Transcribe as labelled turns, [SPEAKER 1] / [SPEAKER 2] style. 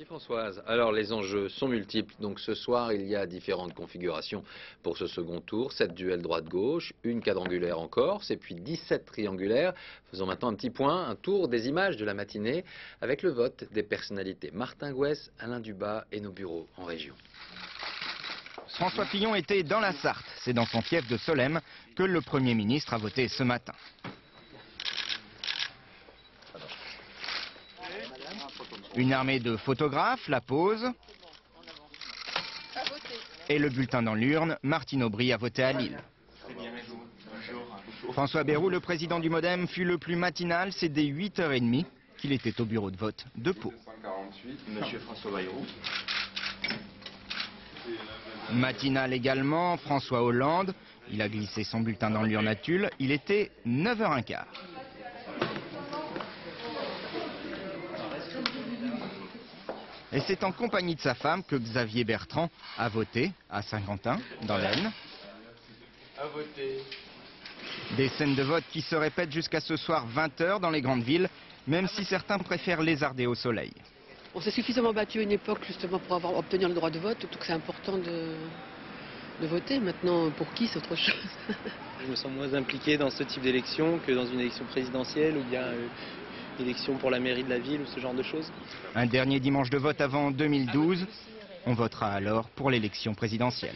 [SPEAKER 1] Merci Françoise. Alors les enjeux sont multiples. Donc ce soir, il y a différentes configurations pour ce second tour. 7 duels droite-gauche, une quadrangulaire en Corse et puis 17 triangulaires. Faisons maintenant un petit point, un tour des images de la matinée avec le vote des personnalités. Martin Gouès, Alain Dubas et nos bureaux en région.
[SPEAKER 2] François Fillon était dans la Sarthe. C'est dans son fief de Solesmes que le Premier ministre a voté ce matin. Une armée de photographes, la pose. Et le bulletin dans l'urne, Martine Aubry a voté à Lille. François Bayrou, le président du MoDem, fut le plus matinal. C'est dès 8h30 qu'il était au bureau de vote de Pau.
[SPEAKER 3] Monsieur François Bayrou.
[SPEAKER 2] Matinal également, François Hollande. Il a glissé son bulletin dans l'urne à Tulle. Il était 9h15. Et c'est en compagnie de sa femme que Xavier Bertrand a voté à Saint-Quentin, dans l'Aisne. Des scènes de vote qui se répètent jusqu'à ce soir 20h dans les grandes villes, même si certains préfèrent lézarder au soleil.
[SPEAKER 4] On s'est suffisamment battu à une époque justement pour obtenir le droit de vote, donc c'est important de voter. Maintenant, pour qui, c'est autre chose.
[SPEAKER 5] Je me sens moins impliqué dans ce type d'élection que dans une élection présidentielle ou bien une élection pour la mairie de la ville ou ce genre de choses.
[SPEAKER 2] Un dernier dimanche de vote avant 2012, on votera alors pour l'élection présidentielle.